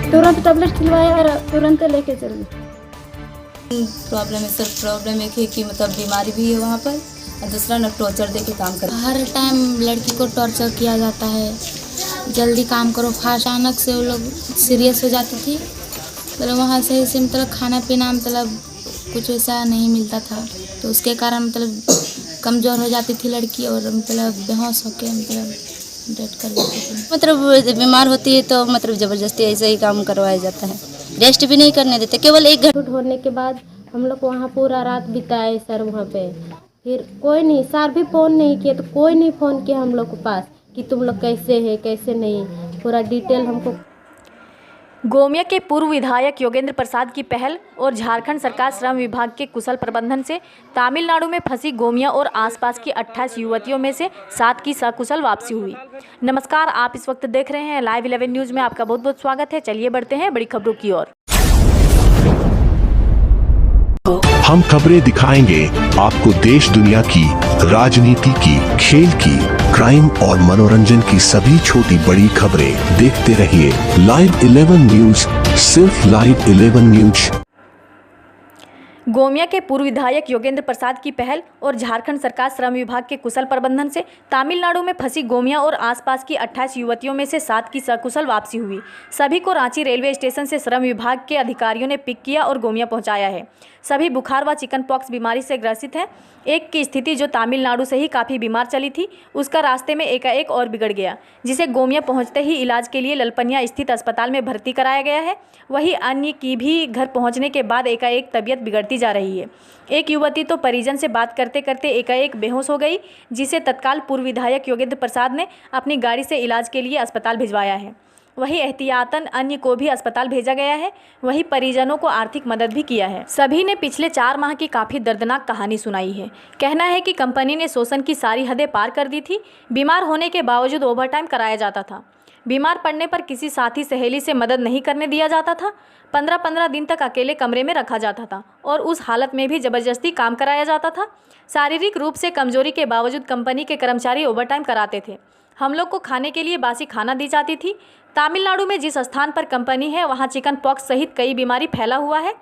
तुरंत टैबलेट खिलवाया और तुरंत लेके चल गए। प्रॉब्लम है सर, प्रॉब्लम एक है कि मतलब बीमारी भी है वहाँ पर, और दूसरा ना टॉर्चर दे के काम कर। हर टाइम लड़की को टॉर्चर किया जाता है, जल्दी काम करो फास्ट। अचानक से वो लोग सीरियस हो जाती थी, मतलब वहाँ सही से मतलब खाना पीना मतलब कुछ वैसा नहीं मिलता था, तो उसके कारण मतलब कमज़ोर हो जाती थी लड़की और मतलब बेहोश होकर मतलब डेथ कर देती थी। मतलब बीमार होती है तो मतलब ज़बरदस्ती ऐसे ही काम करवाया जाता है, रेस्ट भी नहीं करने देते। केवल एक शूट होने के बाद हम लोग वहाँ पूरा रात बिताए सर वहाँ पे। फिर कोई नहीं, सर भी फ़ोन नहीं किए, तो कोई नहीं फ़ोन किया हम लोग के पास कि तुम लोग कैसे है कैसे नहीं, पूरा डिटेल हमको। गोमिया के पूर्व विधायक योगेंद्र प्रसाद की पहल और झारखंड सरकार श्रम विभाग के कुशल प्रबंधन से तमिलनाडु में फंसी गोमिया और आसपास की 28 युवतियों में से 7 की सकुशल वापसी हुई। नमस्कार, आप इस वक्त देख रहे हैं लाइव 11 न्यूज़ में आपका बहुत बहुत स्वागत है। चलिए बढ़ते हैं बड़ी खबरों की ओर। हम खबरें दिखाएंगे आपको देश दुनिया की, राजनीति की, खेल की, क्राइम और मनोरंजन की सभी छोटी बड़ी खबरें। देखते रहिए लाइव 11 न्यूज, सिर्फ लाइव 11 न्यूज। गोमिया के पूर्व विधायक योगेंद्र प्रसाद की पहल और झारखंड सरकार श्रम विभाग के कुशल प्रबंधन से तमिलनाडु में फंसी गोमिया और आसपास की 28 युवतियों में से 7 की सकुशल वापसी हुई। सभी को रांची रेलवे स्टेशन से श्रम विभाग के अधिकारियों ने पिक किया और गोमिया पहुंचाया है। सभी बुखार व चिकन पॉक्स बीमारी से ग्रसित हैं। एक की स्थिति जो तमिलनाडु से ही काफ़ी बीमार चली थी, उसका रास्ते में एकाएक और बिगड़ गया, जिसे गोमिया पहुंचते ही इलाज के लिए ललपनिया स्थित अस्पताल में भर्ती कराया गया है। वहीं अन्य की भी घर पहुंचने के बाद एकाएक तबीयत बिगड़ती जा रही है। एक युवती तो परिजन से बात करते करते एकाएक बेहोश हो गई, जिसे तत्काल पूर्व विधायक योगेंद्र प्रसाद ने अपनी गाड़ी से इलाज के लिए अस्पताल भिजवाया है। वहीं एहतियातन अन्य को भी अस्पताल भेजा गया है। वहीं परिजनों को आर्थिक मदद भी किया है। सभी ने पिछले 4 माह की काफ़ी दर्दनाक कहानी सुनाई है। कहना है कि कंपनी ने शोषण की सारी हदें पार कर दी थी। बीमार होने के बावजूद ओवरटाइम कराया जाता था। बीमार पड़ने पर किसी साथी सहेली से मदद नहीं करने दिया जाता था। 15-15 दिन तक अकेले कमरे में रखा जाता था और उस हालत में भी ज़बरदस्ती काम कराया जाता था। शारीरिक रूप से कमजोरी के बावजूद कंपनी के कर्मचारी ओवरटाइम कराते थे। हम लोग को खाने के लिए बासी खाना दी जाती थी। तमिलनाडु में जिस स्थान पर कंपनी है वहाँ चिकन पॉक्स सहित कई बीमारी फैला हुआ है।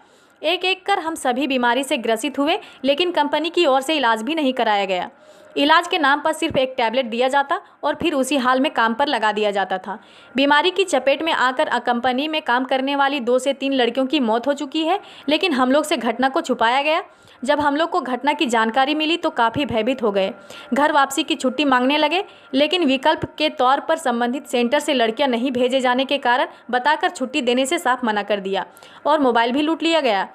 एक एक कर हम सभी बीमारी से ग्रसित हुए, लेकिन कंपनी की ओर से इलाज भी नहीं कराया गया। इलाज के नाम पर सिर्फ एक टैबलेट दिया जाता और फिर उसी हाल में काम पर लगा दिया जाता था। बीमारी की चपेट में आकर कंपनी में काम करने वाली 2 से 3 लड़कियों की मौत हो चुकी है, लेकिन हम लोग से घटना को छुपाया गया। जब हम लोग को घटना की जानकारी मिली तो काफ़ी भयभीत हो गए। घर वापसी की छुट्टी मांगने लगे, लेकिन विकल्प के तौर पर संबंधित सेंटर से लड़कियां नहीं भेजे जाने के कारण बताकर छुट्टी देने से साफ मना कर दिया और मोबाइल भी लूट लिया गया।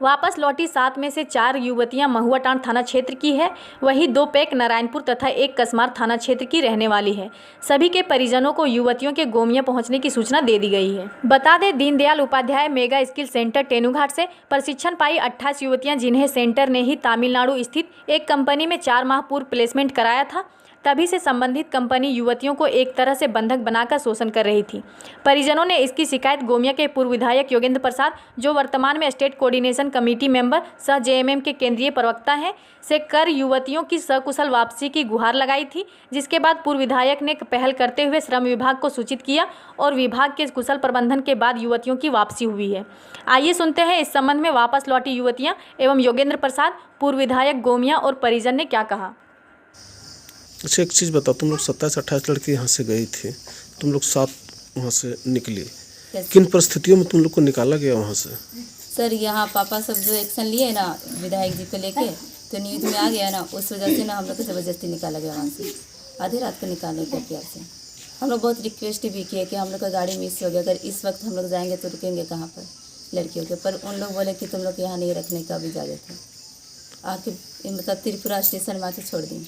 वापस लौटी 7 में से 4 युवतियां महुआटांड थाना क्षेत्र की है। वहीं 2 पेक नारायणपुर तथा 1 कसमार थाना क्षेत्र की रहने वाली है। सभी के परिजनों को युवतियों के गोमिया पहुंचने की सूचना दे दी गई है। बता दें, Deendayal Upadhyay mega skill centre Tenughat से प्रशिक्षण पाई 28 युवतियां, जिन्हें सेंटर ने ही तमिलनाडु स्थित एक कंपनी में 4 माह पूर्व प्लेसमेंट कराया था, तभी से संबंधित कंपनी युवतियों को एक तरह से बंधक बनाकर शोषण कर रही थी। परिजनों ने इसकी शिकायत गोमिया के पूर्व विधायक योगेंद्र प्रसाद, जो वर्तमान में स्टेट कोऑर्डिनेशन कमेटी मेंबर सह जेएमएम के केंद्रीय प्रवक्ता हैं, से कर युवतियों की सकुशल वापसी की गुहार लगाई थी। जिसके बाद पूर्व विधायक ने पहल करते हुए श्रम विभाग को सूचित किया और विभाग के कुशल प्रबंधन के बाद युवतियों की वापसी हुई है। आइए सुनते हैं इस संबंध में वापस लौटी युवतियाँ एवं योगेंद्र प्रसाद, पूर्व विधायक गोमिया और परिजन ने क्या कहा। अच्छा, एक चीज़ बताओ, तुम लोग 27-28 लड़के यहाँ से गए थे, तुम लोग 7 वहाँ से निकले, किन परिस्थितियों में तुम लोग को निकाला गया वहाँ से? सर यहाँ पापा सब जो एक्शन लिए ना विधायक जी को लेके, तो न्यूज़ में आ गया ना, उस वजह से ना हम लोग को ज़बरदस्ती निकाला गया वहाँ से। आधी रात को निकालने के प्यार से हम लोग बहुत रिक्वेस्ट भी किए कि हम लोग का गाड़ी मिस हो गया, अगर इस वक्त हम लोग जाएंगे तो रुकेंगे कहाँ पर लड़कियों के, पर उन लोग बोले कि तुम लोग यहाँ नहीं रखने का भी इजाज़त है। आके मतलब त्रिपुरा स्टेशन में आके छोड़ दी,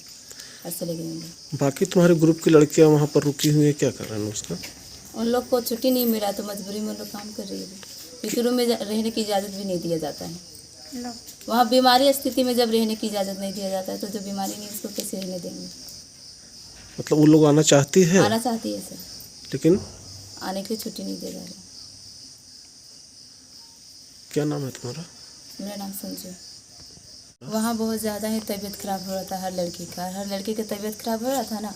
ऐसे ले गए। बाकी तुम्हारे ग्रुप की लड़कियाँ वहाँ पर रुकी हुई हैं, क्या कर रहे हैं उसका? उन लोग को छुट्टी नहीं मिला तो मजबूरी में उन लोग काम कर रही है। शुरू में रहने की इजाज़त भी नहीं दिया जाता है। वहाँ बीमारी स्थिति में जब रहने की इजाज़त नहीं दिया जाता है तो जो बीमारी नहीं उसको कैसे रहने देंगे? मतलब वो लोग आना चाहती है? आना चाहती है सर, लेकिन आने की छुट्टी नहीं दे जा रहे। क्या नाम है तुम्हारा? मेरा नाम संजू। वहाँ बहुत ज़्यादा ही तबीयत ख़राब हो रहा था हर लड़की का। हर लड़की की तबीयत ख़राब हो रहा था ना,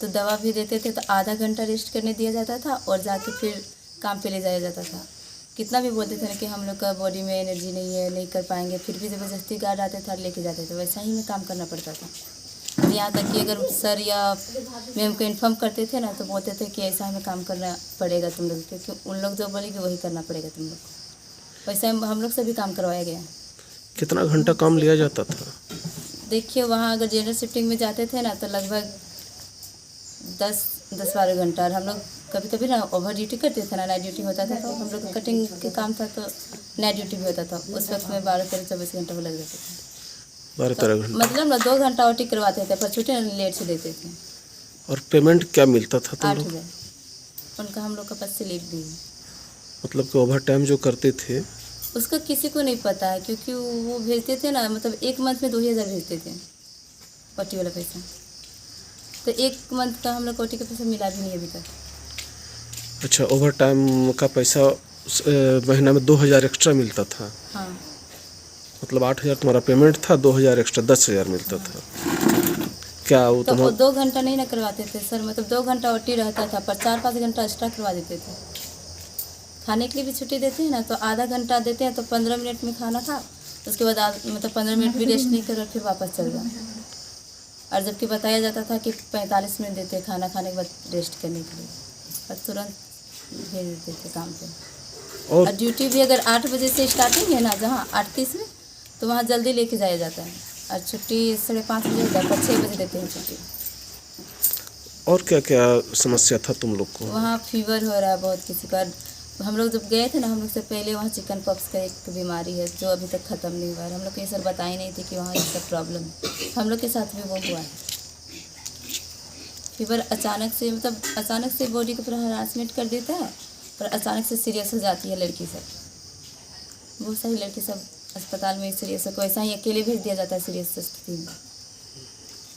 तो दवा भी देते थे तो आधा घंटा रेस्ट करने दिया जाता था और जाके फिर काम पे ले जाया जाता था। कितना भी बोलते थे ना कि हम लोग का बॉडी में एनर्जी नहीं है, नहीं कर पाएंगे, फिर भी ज़बरदस्ती गार्ड आते थे और लेके जाते थे। वैसा ही में काम करना पड़ता था। अब यहाँ तक कि अगर सर या मैम को इन्फॉर्म करते थे ना तो बोलते थे कि ऐसा हमें काम करना पड़ेगा तुम लोग, क्योंकि उन लोग जो बोलेंगे वही करना पड़ेगा तुम लोग को। वैसे हम लोग से भी काम करवाया गया। कितना घंटा काम लिया जाता था? देखिए वहाँ अगर जनरल शिफ्टिंग में जाते थे ना तो लगभग 10-12 घंटा, और हम लोग कभी कभी ना ओवर ड्यूटी करते थे ना, नाइट ड्यूटी होता था, तो हम लोग को कटिंग के काम था तो नाइट ड्यूटी भी होता था। उस वक्त में 12-24 घंटा वो लग जाते थे। 12-13 घंटा। मतलब ना 2 घंटा ओटी करवाते थे, पर छुट्टी लेट से देते थे। और पेमेंट क्या मिलता था तुम लोग? 8,000 उनका हम लोग का पास स्लिप भी है। मतलब कि ओवर टाइम जो करते थे उसका किसी को नहीं पता है, क्योंकि वो भेजते थे ना, मतलब 1 मंथ में 2,000 भेजते थे ओटी वाला पैसा। तो 1 मंथ का हम लोग को ओटी का पैसा मिला भी नहीं अभी तक। अच्छा, ओवर टाइम का पैसा महीना में 2,000 एक्स्ट्रा मिलता था? हाँ। मतलब 8,000 तुम्हारा पेमेंट था, 2,000 एक्स्ट्रा 10,000 मिलता था। क्या वो तो वो 2 घंटा नहीं ना करवाते थे सर, मतलब 2 घंटा ओटी रहता था, पर 4-5 घंटा एक्स्ट्रा करवा देते थे। खाने के लिए भी छुट्टी देते हैं ना तो आधा घंटा देते हैं, तो 15 मिनट में खाना खा, उसके बाद मतलब 15 मिनट भी रेस्ट नहीं कर, फिर वापस चल जाओ। और जबकि बताया जाता था कि 45 मिनट देते हैं खाना खाने के बाद रेस्ट करने के लिए, और तुरंत भेज देते थे काम पे। और ड्यूटी भी अगर 8 बजे से स्टार्टिंग है ना, जहाँ 8:30 में, तो वहाँ जल्दी लेके जाया जाता है, और छुट्टी 5:30 बजे होता है, पर 6 बजे देते हैं छुट्टी। और क्या क्या समस्या था तुम लोग को? वहाँ फीवर हो रहा है बहुत किसी का। हम लोग जब गए थे ना, हम लोग से पहले वहाँ चिकन पॉक्स का एक बीमारी है जो अभी तक ख़त्म नहीं हुआ है। हम लोग को ये सर बताए नहीं थे कि वहाँ ये सब प्रॉब्लम है। हम लोग के साथ भी वो हुआ है। फीवर अचानक से, मतलब अचानक से बॉडी को पूरा हरासमेंट कर देता है, और अचानक से सीरियस हो जाती है लड़की सब। बहुत सारी लड़की सब अस्पताल में सीरियस को ऐसा ही अकेले भेज दिया जाता है सीरियस स्थिति में।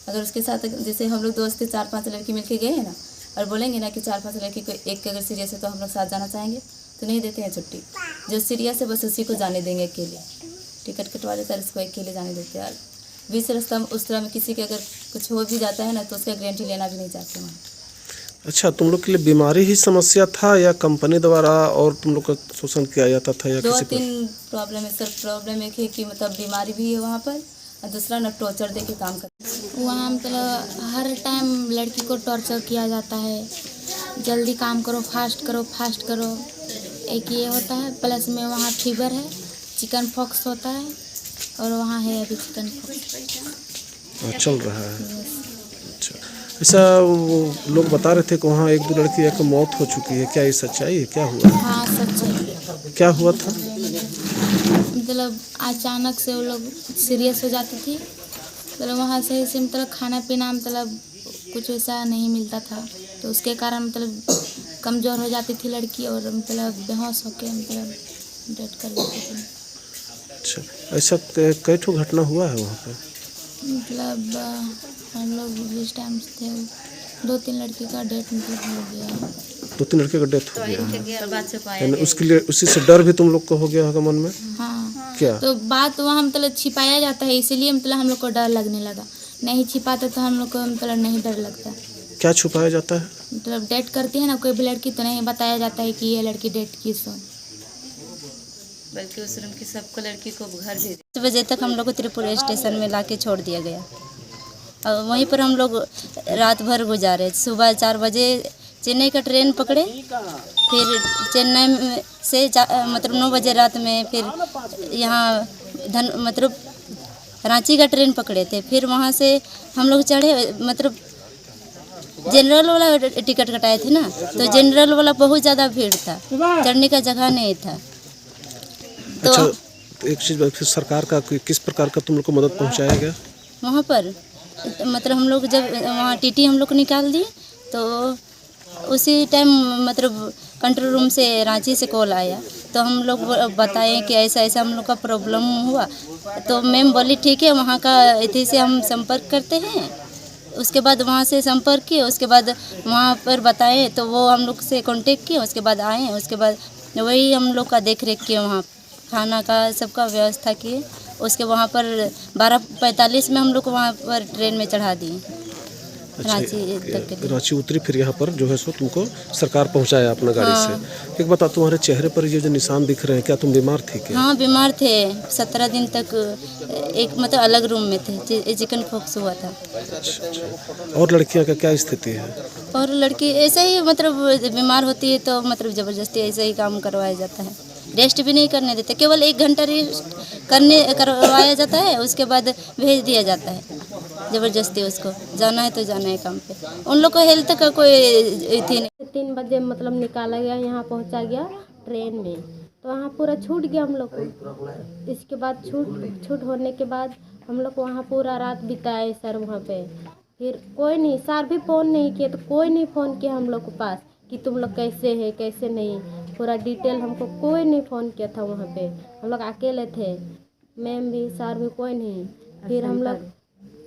अगर उसके साथ, जैसे हम लोग दोस्त 4-5 लड़की मिल के गए हैं ना, और बोलेंगे ना कि 4-5 लड़की को एक अगर सीरियस है तो हम लोग साथ जाना चाहेंगे, तो नहीं देते हैं छुट्टी। जो सीरियस है बस उसी को जाने देंगे अकेले। टिकट कटवा देता है, उसको अकेले जाने देते हैं। बीच रास्ता में उस तरह में किसी के अगर कुछ हो भी जाता है ना, तो उसका गारंटी लेना भी नहीं चाहते वहाँ। अच्छा, तुम लोग के लिए बीमारी ही समस्या था या कंपनी द्वारा और तुम लोग का शोषण किया जाता था, या किसी 2-3 प्रॉब्लम है सर। प्रॉब्लम एक है कि मतलब बीमारी भी है वहाँ पर, और दूसरा ना टॉर्चर दे के काम करते हैं। वहाँ मतलब हर टाइम लड़की को टॉर्चर किया जाता है, जल्दी काम करो, फास्ट करो, फास्ट करो। एक ये होता है, प्लस में वहाँ फीवर है, चिकन पॉक्स होता है, और वहाँ है अभी चिकन पॉक्स चल रहा है। अच्छा, ऐसा वो लोग बता रहे थे कि वहाँ 1-2 लड़की की मौत हो चुकी है, क्या ये सच्चाई है? क्या हुआ? हाँ सच है। क्या हुआ था? मतलब अचानक से वो लोग सीरियस हो जाती थी, मतलब वहाँ सही से मतलब खाना पीना मतलब कुछ वैसा नहीं मिलता था, तो उसके कारण मतलब कमज़ोर हो जाती थी लड़की, और मतलब बेहोश होकर मतलब डेथ कर देती थी। अच्छा, ऐसा कई ठो घटना हुआ है वहाँ पे? मतलब हम लोग जिस टाइम थे 2-3 लड़की का डेथ मतलब हो गया। 2-3 लड़के का डेथ हो गया, यानी उसके लिए उसी से डर भी तुम लोग को हो गया होगा मन में? हाँ। क्या? तो बात वहाँ मतलब छिपाया जाता है, इसीलिए मतलब हम लोग को डर लगने लगा। नहीं छिपाते तो हम लोग को मतलब नहीं डर लगता। क्या छुपाया जाता है? मतलब डेट करती है ना कोई भी लड़की, तो नहीं बताया जाता है कि ये लड़की डेट की सो। बल्कि उस रूम की सबको लड़की को घर भेज 10 बजे तक हम लोग को त्रिपुरा स्टेशन में लाके छोड़ दिया गया, और वहीं पर हम लोग रात भर गुजारे। सुबह 4 बजे चेन्नई का ट्रेन पकड़े, फिर चेन्नई से मतलब 9 बजे रात में फिर यहाँ मतलब रांची का ट्रेन पकड़े थे। फिर वहाँ से हम लोग चढ़े, मतलब जनरल वाला टिकट कटाए थे ना, तो जनरल वाला बहुत ज़्यादा भीड़ था, चढ़ने का जगह नहीं था। तो अच्छा, तो एक चीज़, फिर सरकार का किस प्रकार का तुम लोग को मदद पहुँचाया गया वहाँ पर? मतलब हम लोग जब वहाँ टीटी हम लोग को निकाल दिए, तो उसी टाइम मतलब कंट्रोल रूम से रांची से कॉल आया, तो हम लोग बताएं कि ऐसा ऐसा हम लोग का प्रॉब्लम हुआ। तो मैम बोली ठीक है, वहाँ का इसी से हम संपर्क करते हैं। उसके बाद वहाँ से संपर्क किए, उसके बाद वहाँ पर बताएं, तो वो हम लोग से कांटेक्ट किए, उसके बाद आए, उसके बाद वही हम लोग का देख रेख किए, वहाँ खाना का सबका व्यवस्था किए। उसके वहाँ पर 12:45 में हम लोग को वहाँ पर ट्रेन में चढ़ा दिए। रांची तक के लिए। रांची उतरी, फिर यहाँ पर जो है सो तुमको सरकार पहुँचाया अपना गाड़ी से। एक बता, तुम्हारे चेहरे पर ये जो निशान दिख रहे हैं, क्या तुम बीमार थी क्या? हाँ बीमार थे, 17 दिन तक एक मतलब अलग रूम में थे, चिकन पॉक्स हुआ था। अच्छा। और लड़कियाँ का क्या स्थिति है? और लड़की ऐसे ही मतलब बीमार होती है तो मतलब ज़बरदस्ती ऐसे ही काम करवाया जाता है, रेस्ट भी नहीं करने देते, केवल 1 घंटा रेस्ट करवाया जाता है, उसके बाद भेज दिया जाता है ज़बरदस्ती। उसको जाना है तो जाना है काम पे, उन लोग को हेल्थ का कोई थी नहीं। 3 बजे मतलब निकाला गया, यहाँ पहुँचा गया ट्रेन में, तो वहाँ पूरा छूट गया हम लोग को। इसके बाद छूट होने के बाद हम लोग वहाँ पूरा रात बिताए सर वहाँ पे। फिर कोई नहीं, सर भी फ़ोन नहीं किए, तो कोई नहीं फ़ोन किया हम लोग के पास कि तुम लोग कैसे है कैसे नहीं, पूरा डिटेल हमको कोई नहीं फ़ोन किया था वहाँ पे। हम लोग अकेले थे, मैम भी सर भी कोई नहीं। फिर हम लोग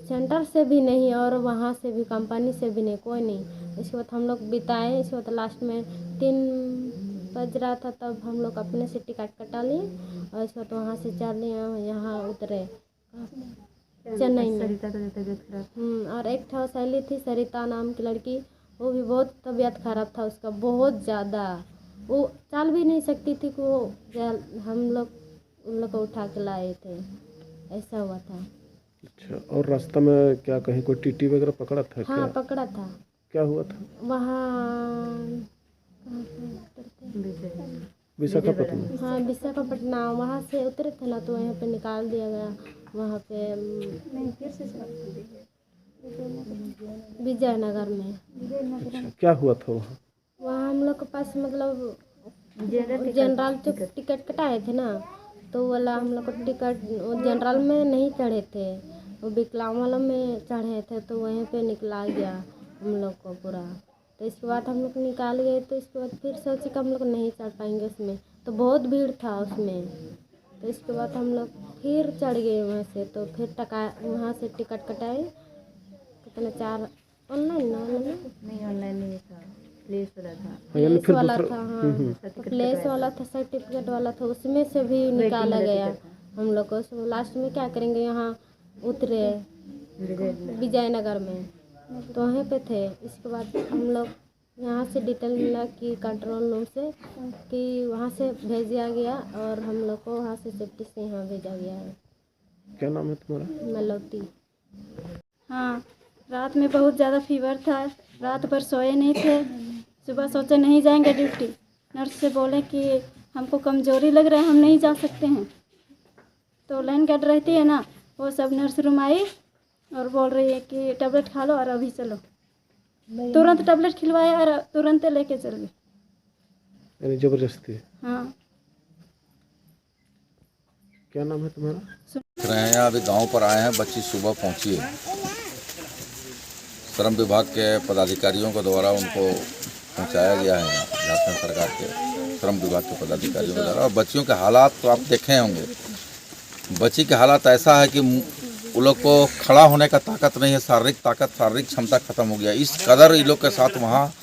सेंटर से भी नहीं और वहाँ से भी कंपनी से भी नहीं, कोई नहीं। इसके बाद हम लोग बिताए। इसके बाद लास्ट में 3 बज रहा था, तब हम लोग अपने से टिकट कटा लिए और इसके बाद वहाँ से चले यहाँ उतरे चेन्नई में। और एक था सहेली थी सरिता नाम की लड़की, वो भी बहुत तबीयत खराब था उसका, बहुत ज़्यादा। वो चल भी नहीं सकती थी कि वो हम लोग उन लोग को उठा के लाए थे, ऐसा हुआ था। अच्छा। और रास्ता में क्या कहीं कोई टीटी वगैरह पकड़ा था? हाँ क्या पकड़ा था। क्या हुआ था? वहाँ विशाखापट्टनम। हाँ विशाखापट्टनम, वहाँ से उतरे थे ना, तो यहाँ पे निकाल दिया गया। वहाँ पे विजयनगर में। अच्छा, क्या हुआ था वहाँ? वहाँ हम लोग के पास मतलब जनरल टिकट कटाए थे ना, तो वाला हम लोग को टिकट जनरल में नहीं चढ़े थे, वो विकलांग वाला में चढ़े थे, तो वहीं पे निकला गया हम लोग को पूरा। तो इसके बाद हम लोग निकाल गए, तो इसके बाद फिर सोचे कि हम लोग नहीं चढ़ पाएंगे उसमें, तो बहुत भीड़ था उसमें। तो इसके बाद हम लोग फिर चढ़ गए वहाँ से, तो फिर वहाँ से टिकट कटाए कितना 4 ऑनलाइन नहीं ऑनलाइन नहीं था, प्लेस वाला था। हाँ प्लेस वाला था, सर्टिफिकेट वाला था, उसमें से भी निकाला गया हम लोग को। लास्ट में क्या करेंगे, यहाँ उतरे विजयनगर में, तो वहीं पे थे। इसके बाद हम लोग यहाँ से डिटेल मिला कि कंट्रोल रूम से कि वहाँ से भेज दिया गया और हम लोग को वहाँ से सेफ्टी से यहाँ भेजा गया है। क्या नाम है तुम्हारा? मलौती। हाँ रात में बहुत ज़्यादा फीवर था, रात भर सोए नहीं थे। सुबह सोचे नहीं जाएंगे ड्यूटी, नर्स से बोले कि हमको कमज़ोरी लग रहा है, हम नहीं जा सकते हैं। तो लाइन गार्ड रहती है ना, वो सब नर्स रूम आई और बोल रही है कि टैबलेट खा लो और अभी चलो। तुरंत टैबलेट खिलवाया और तुरंत लेके चल गए, यानी जबरदस्ती। हाँ। क्या नाम है तुम्हारा? रहे हैं अभी गांव पर आए हैं, बच्ची सुबह पहुंची है। श्रम विभाग के पदाधिकारियों के द्वारा उनको पहुंचाया गया है झारखंड सरकार के श्रम विभाग के पदाधिकारियों के द्वारा। और बच्चियों के हालात तो आप देखे होंगे, बच्ची के हालात ऐसा है कि वो लोग को खड़ा होने का ताकत नहीं है, शारीरिक क्षमता खत्म हो गया। इस कदर इन लोग के साथ वहाँ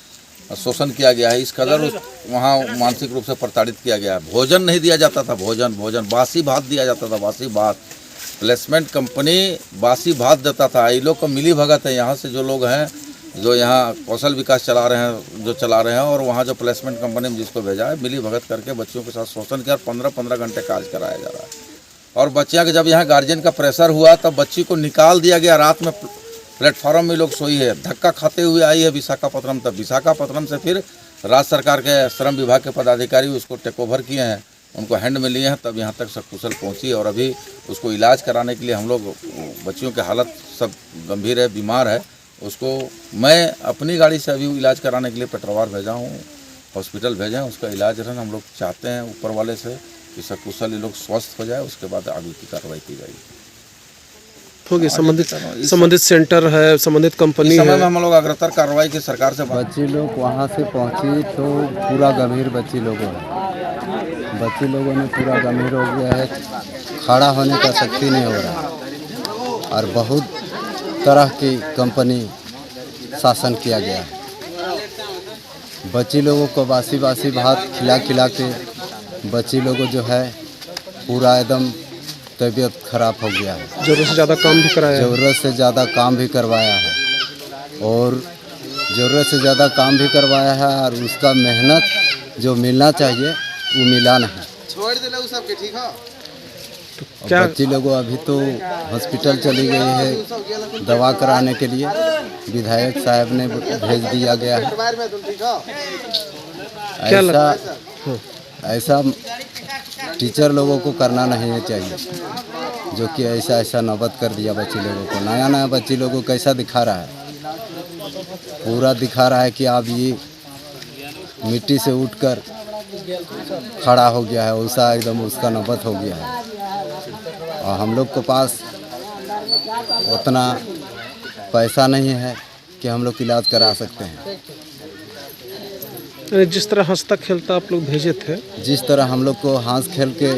शोषण किया गया है, इस कदर वहाँ मानसिक रूप से प्रताड़ित किया गया है। भोजन नहीं दिया जाता था, भोजन बासी भात दिया जाता था, बासी भात। प्लेसमेंट कंपनी बासी भात देता था। ये लोग को मिली भगत है, यहाँ से जो लोग हैं जो यहाँ कौशल विकास चला रहे हैं और वहाँ जो प्लेसमेंट कंपनी में जिसको भेजा है, मिली भगत करके बच्चियों के साथ शोषण किया। 15-15 घंटे कार्य कराया जा रहा है। और बच्चियाँ के जब यहाँ गार्जियन का प्रेशर हुआ तब बच्ची को निकाल दिया गया। रात में प्लेटफॉर्म में लोग सोई है, धक्का खाते हुए आई है विशाखापट्टनम। तब विशाखापट्टनम से फिर राज्य सरकार के श्रम विभाग के पदाधिकारी उसको टेक ओवर किए हैं, उनको हैंड में लिए हैं, तब यहाँ तक सकुशल पहुँची। और अभी उसको इलाज कराने के लिए हम लोग, बच्चियों की हालत सब गंभीर है, बीमार है, उसको मैं अपनी गाड़ी से अभी इलाज कराने के लिए पेट्रोवार भेजा हूँ, हॉस्पिटल भेजा है। उसका इलाज हम लोग चाहते हैं ऊपर वाले से कि सकुशल ये लोग स्वस्थ हो जाए, उसके बाद आगे की कार्रवाई की जाएगी। होगी संबंधित सेंटर है, संबंधित कंपनी है। समय में हम लोग अग्रतर कार्रवाई की सरकार से बच्ची लोग वहाँ से पहुँची तो पूरा गंभीर बच्ची लोगों ने पूरा गंभीर हो गया है, खड़ा होने का शक्ति नहीं हो रहा और बहुत तरह की कंपनी शासन किया गया है। बच्ची लोगों को बासी भात खिला के बच्ची लोगों जो है पूरा एकदम तबीयत खराब हो गया है। ज़रूरत से ज़्यादा काम भी कराया, ज़रूरत से ज़्यादा काम भी करवाया है। और ज़रूरत से ज़्यादा काम भी करवाया है और उसका मेहनत जो मिलना चाहिए वो मिला नहीं। क्या बच्ची लोग अभी तो हॉस्पिटल चली गई है दवा कराने के लिए, विधायक साहब ने भेज दिया गया है। ऐसा टीचर लोगों को करना नहीं चाहिए, जो कि ऐसा नौबत कर दिया बच्ची लोगों को। नया बच्ची लोगों को कैसा दिखा रहा है, पूरा दिखा रहा है कि आप ये मिट्टी से उठकर खड़ा हो गया है, वैसा एकदम उसका नौबत हो गया है। और हम लोग के पास उतना पैसा नहीं है कि हम लोग इलाज करा सकते हैं। जिस तरह हंसता खेलता आप लोग भेजे थे, जिस तरह हम लोग को हंस खेल के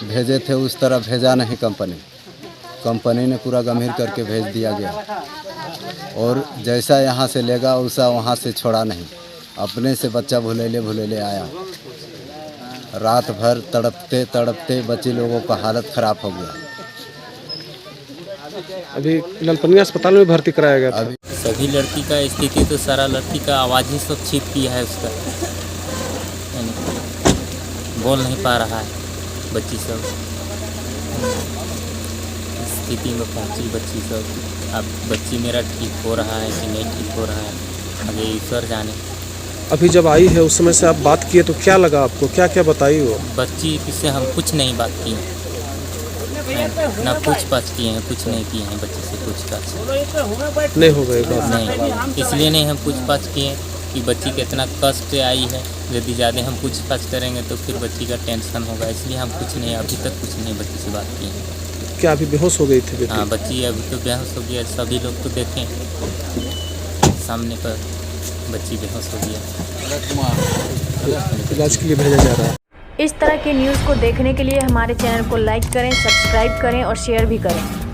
भेजे थे उस तरह भेजा नहीं कंपनी ने पूरा गंभीर करके भेज दिया गया। और जैसा यहाँ से लेगा वैसा वहाँ से छोड़ा नहीं। अपने से बच्चा भुलेले आया। रात भर तड़पते तड़पते बच्चे लोगों का हालत ख़राब हो गया। अभी ललपनिया अस्पताल में भर्ती कराया गया था। अभी सभी लड़की का स्थिति तो सारा लड़की का आवाज़ ही सब छीप किया है उसका, बोल नहीं पा रहा है बच्ची सब। स्थिति में पहुंची बच्ची सब। अब बच्ची मेरा ठीक हो रहा है कि नहीं ठीक हो रहा है, आगे ईश्वर जाने। अभी जब आई है उस समय से आप बात किए तो क्या लगा आपको, क्या क्या बताई वो? बच्ची से हम कुछ नहीं बात की, ना पूछताछ किए हैं, कुछ नहीं किए हैं बच्ची से पूछताछ। नहीं हो गए बात? नहीं, इसलिए नहीं हम पूछताछ किए कि बच्ची के इतना कष्ट आई है। यदि ज़्यादा हम पूछताछ करेंगे तो फिर बच्ची का टेंशन होगा, इसलिए हम कुछ नहीं, अभी तक कुछ नहीं बच्ची से बात किए हैं। क्या अभी बेहोश हो गई थी बेटी? हाँ, बच्ची अभी तो बेहोश हो गया। सभी लोग तो देखें सामने पर बच्ची बेहोश हो गया। इलाज के लिए भेजा जा रहा है। इस तरह के न्यूज़ को देखने के लिए हमारे चैनल को लाइक करें, सब्सक्राइब करें और शेयर भी करें।